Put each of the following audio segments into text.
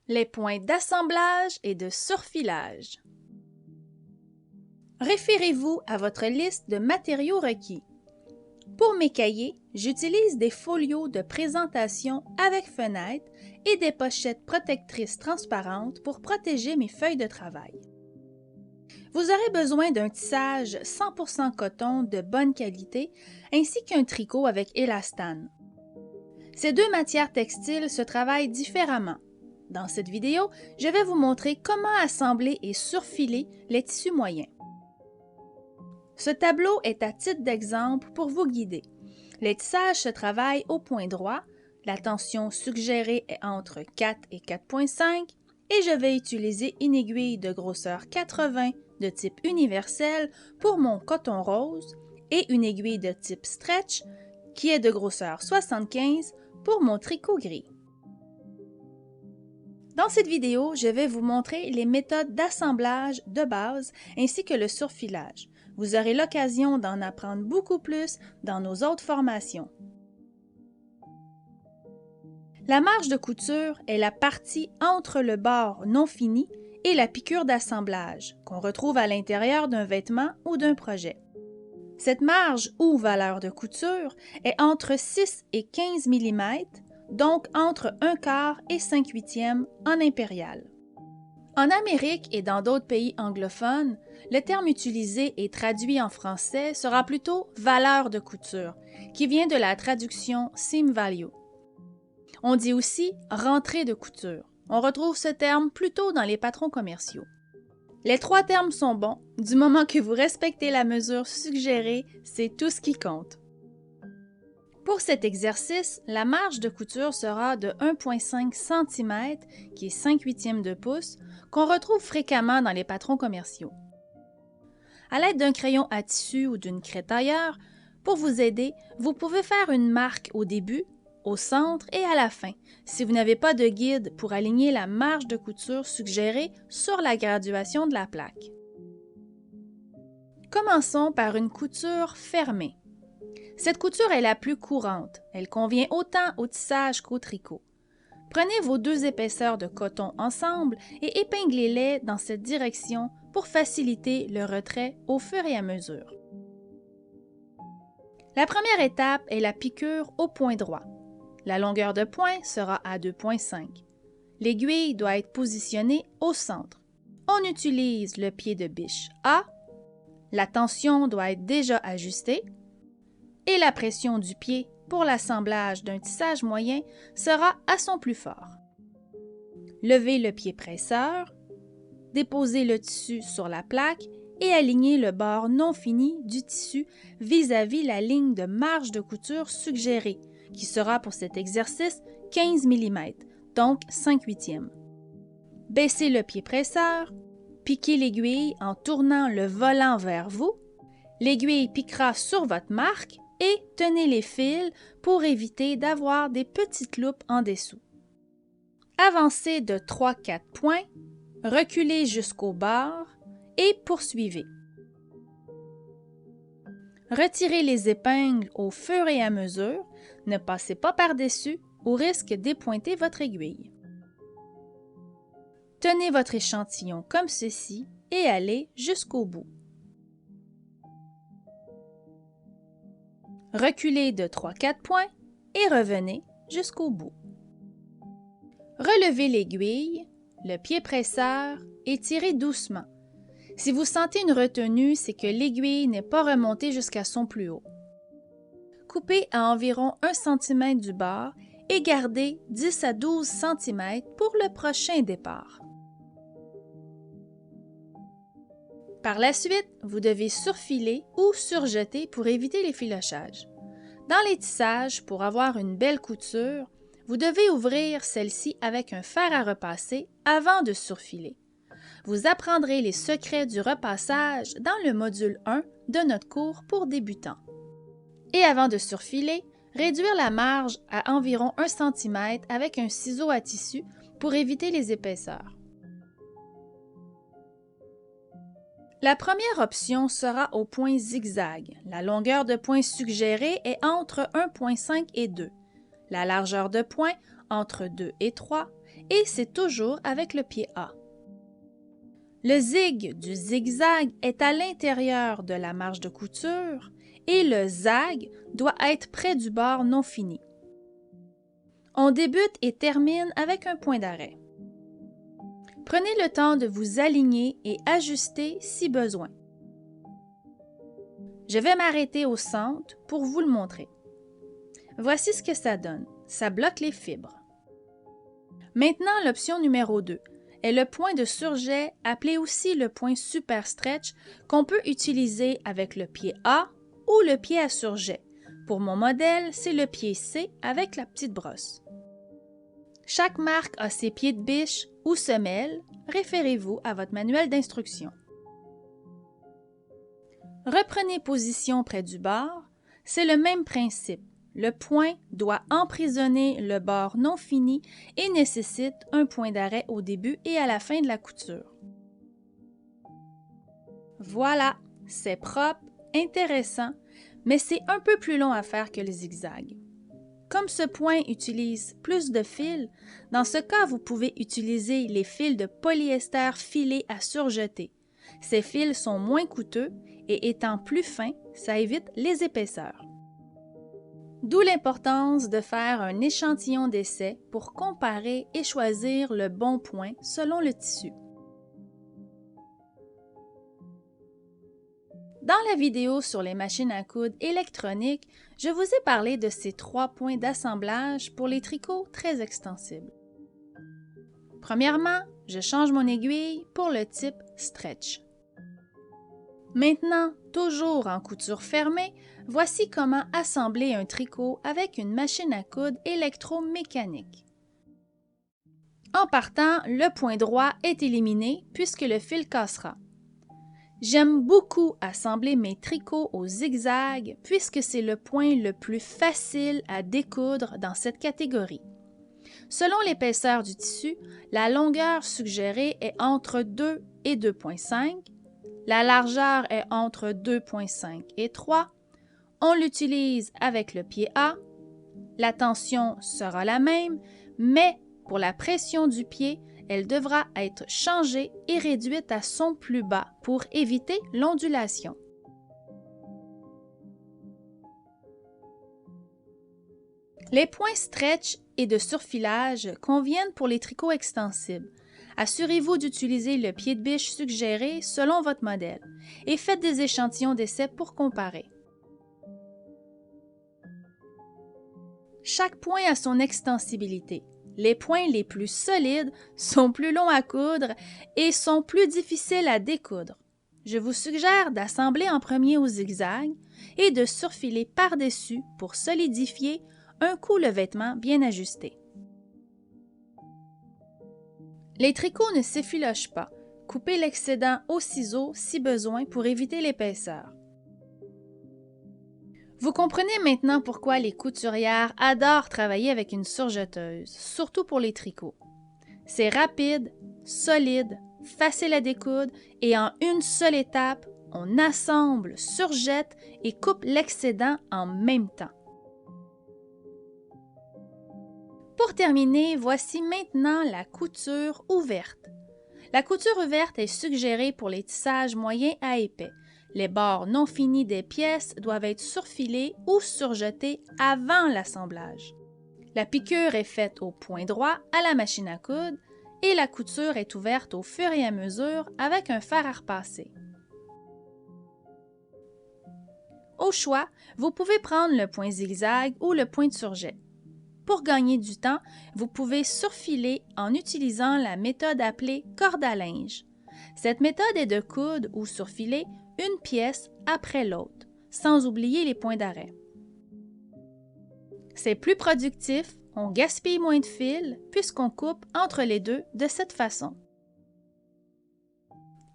Les points d'assemblage et de surfilage. Référez-vous à votre liste de matériaux requis. Pour mes cahiers, j'utilise des folios de présentation avec fenêtre et des pochettes protectrices transparentes pour protéger mes feuilles de travail. Vous aurez besoin d'un tissage 100% coton de bonne qualité ainsi qu'un tricot avec élastane. Ces deux matières textiles se travaillent différemment. Dans cette vidéo, je vais vous montrer comment assembler et surfiler les tissus moyens. Ce tableau est à titre d'exemple pour vous guider. Les tissages se travaillent au point droit, la tension suggérée est entre 4 et 4,5 et je vais utiliser une aiguille de grosseur 80 de type universel pour mon coton rose et une aiguille de type stretch qui est de grosseur 75 pour mon tricot gris. Dans cette vidéo, je vais vous montrer les méthodes d'assemblage de base ainsi que le surfilage. Vous aurez l'occasion d'en apprendre beaucoup plus dans nos autres formations. La marge de couture est la partie entre le bord non fini et la piqûre d'assemblage qu'on retrouve à l'intérieur d'un vêtement ou d'un projet. Cette marge ou valeur de couture est entre 6 et 15 mm, donc entre 1/4 et 5/8 en impérial. En Amérique et dans d'autres pays anglophones, le terme utilisé et traduit en français sera plutôt valeur de couture, qui vient de la traduction seam value. On dit aussi rentrée de couture. On retrouve ce terme plutôt dans les patrons commerciaux. Les trois termes sont bons, du moment que vous respectez la mesure suggérée, c'est tout ce qui compte. Pour cet exercice, la marge de couture sera de 1,5 cm, qui est 5/8 de pouce, qu'on retrouve fréquemment dans les patrons commerciaux. À l'aide d'un crayon à tissu ou d'une craie tailleur, pour vous aider, vous pouvez faire une marque au début, au centre et à la fin, si vous n'avez pas de guide pour aligner la marge de couture suggérée sur la graduation de la plaque. Commençons par une couture fermée. Cette couture est la plus courante. Elle convient autant au tissage qu'au tricot. Prenez vos deux épaisseurs de coton ensemble et épinglez-les dans cette direction pour faciliter le retrait au fur et à mesure. La première étape est la piqûre au point droit. La longueur de point sera à 2,5. L'aiguille doit être positionnée au centre. On utilise le pied de biche A. La tension doit être déjà ajustée. Et la pression du pied pour l'assemblage d'un tissage moyen sera à son plus fort. Levez le pied presseur, déposez le tissu sur la plaque et alignez le bord non fini du tissu vis-à-vis la ligne de marge de couture suggérée, qui sera pour cet exercice 15 mm, donc 5/8. Baissez le pied presseur, piquez l'aiguille en tournant le volant vers vous. L'aiguille piquera sur votre marque et tenez les fils pour éviter d'avoir des petites loupes en dessous. Avancez de 3-4 points, reculez jusqu'au bord et poursuivez. Retirez les épingles au fur et à mesure, ne passez pas par-dessus au risque d'épointer votre aiguille. Tenez votre échantillon comme ceci et allez jusqu'au bout. Reculez de 3-4 points et revenez jusqu'au bout. Relevez l'aiguille, le pied presseur et tirez doucement. Si vous sentez une retenue, c'est que l'aiguille n'est pas remontée jusqu'à son plus haut. Coupez à environ 1 cm du bord et gardez 10 à 12 cm pour le prochain départ. Par la suite, vous devez surfiler ou surjeter pour éviter les filochages. Dans les tissages, pour avoir une belle couture, vous devez ouvrir celle-ci avec un fer à repasser avant de surfiler. Vous apprendrez les secrets du repassage dans le module 1 de notre cours pour débutants. Et avant de surfiler, réduire la marge à environ 1 cm avec un ciseau à tissu pour éviter les épaisseurs. La première option sera au point zigzag. La longueur de point suggérée est entre 1,5 et 2. La largeur de point entre 2 et 3 et c'est toujours avec le pied A. Le zig du zigzag est à l'intérieur de la marge de couture et le zag doit être près du bord non fini. On débute et termine avec un point d'arrêt. Prenez le temps de vous aligner et ajuster si besoin. Je vais m'arrêter au centre pour vous le montrer. Voici ce que ça donne. Ça bloque les fibres. Maintenant, l'option numéro 2 est le point de surjet, appelé aussi le point super stretch, qu'on peut utiliser avec le pied A ou le pied à surjet. Pour mon modèle, c'est le pied C avec la petite brosse. Chaque marque a ses pieds de biche ou semelles. Référez-vous à votre manuel d'instruction. Reprenez position près du bord. C'est le même principe. Le point doit emprisonner le bord non fini et nécessite un point d'arrêt au début et à la fin de la couture. Voilà, c'est propre, intéressant, mais c'est un peu plus long à faire que le zigzag. Comme ce point utilise plus de fils, dans ce cas, vous pouvez utiliser les fils de polyester filés à surjeter. Ces fils sont moins coûteux et étant plus fins, ça évite les épaisseurs. D'où l'importance de faire un échantillon d'essai pour comparer et choisir le bon point selon le tissu. Dans la vidéo sur les machines à coudre électroniques, je vous ai parlé de ces 3 points d'assemblage pour les tricots très extensibles. Premièrement, je change mon aiguille pour le type stretch. Maintenant, toujours en couture fermée, voici comment assembler un tricot avec une machine à coudre électromécanique. En partant, le point droit est éliminé puisque le fil cassera. J'aime beaucoup assembler mes tricots au zigzag puisque c'est le point le plus facile à découdre dans cette catégorie. Selon l'épaisseur du tissu, la longueur suggérée est entre 2 et 2,5. La largeur est entre 2,5 et 3. On l'utilise avec le pied A. La tension sera la même, mais pour la pression du pied, elle devra être changée et réduite à son plus bas pour éviter l'ondulation. Les points stretch et de surfilage conviennent pour les tricots extensibles. Assurez-vous d'utiliser le pied de biche suggéré selon votre modèle et faites des échantillons d'essai pour comparer. Chaque point a son extensibilité. Les points les plus solides sont plus longs à coudre et sont plus difficiles à découdre. Je vous suggère d'assembler en premier au zigzag et de surfiler par-dessus pour solidifier un coup le vêtement bien ajusté. Les tricots ne s'effilochent pas. Coupez l'excédent au ciseau si besoin pour éviter l'épaisseur. Vous comprenez maintenant pourquoi les couturières adorent travailler avec une surjeteuse, surtout pour les tricots. C'est rapide, solide, facile à découdre et en une seule étape, on assemble, surjette et coupe l'excédent en même temps. Pour terminer, voici maintenant la couture ouverte. La couture ouverte est suggérée pour les tissages moyens à épais. Les bords non finis des pièces doivent être surfilés ou surjetés avant l'assemblage. La piqûre est faite au point droit à la machine à coudre et la couture est ouverte au fur et à mesure avec un fer à repasser. Au choix, vous pouvez prendre le point zigzag ou le point de surjet. Pour gagner du temps, vous pouvez surfiler en utilisant la méthode appelée corde à linge. Cette méthode est de coudre ou surfiler une pièce après l'autre, sans oublier les points d'arrêt. C'est plus productif, on gaspille moins de fil puisqu'on coupe entre les deux de cette façon.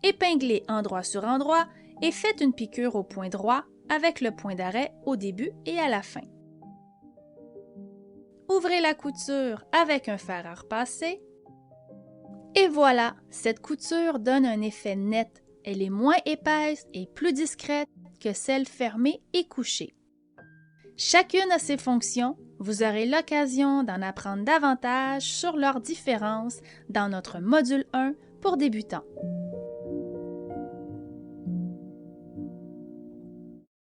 Épinglez endroit sur endroit et faites une piqûre au point droit avec le point d'arrêt au début et à la fin. Ouvrez la couture avec un fer à repasser. Et voilà, cette couture donne un effet net. Elle est moins épaisse et plus discrète que celle fermée et couchée. Chacune a ses fonctions, Vous aurez l'occasion d'en apprendre davantage sur leurs différences dans notre module 1 pour débutants.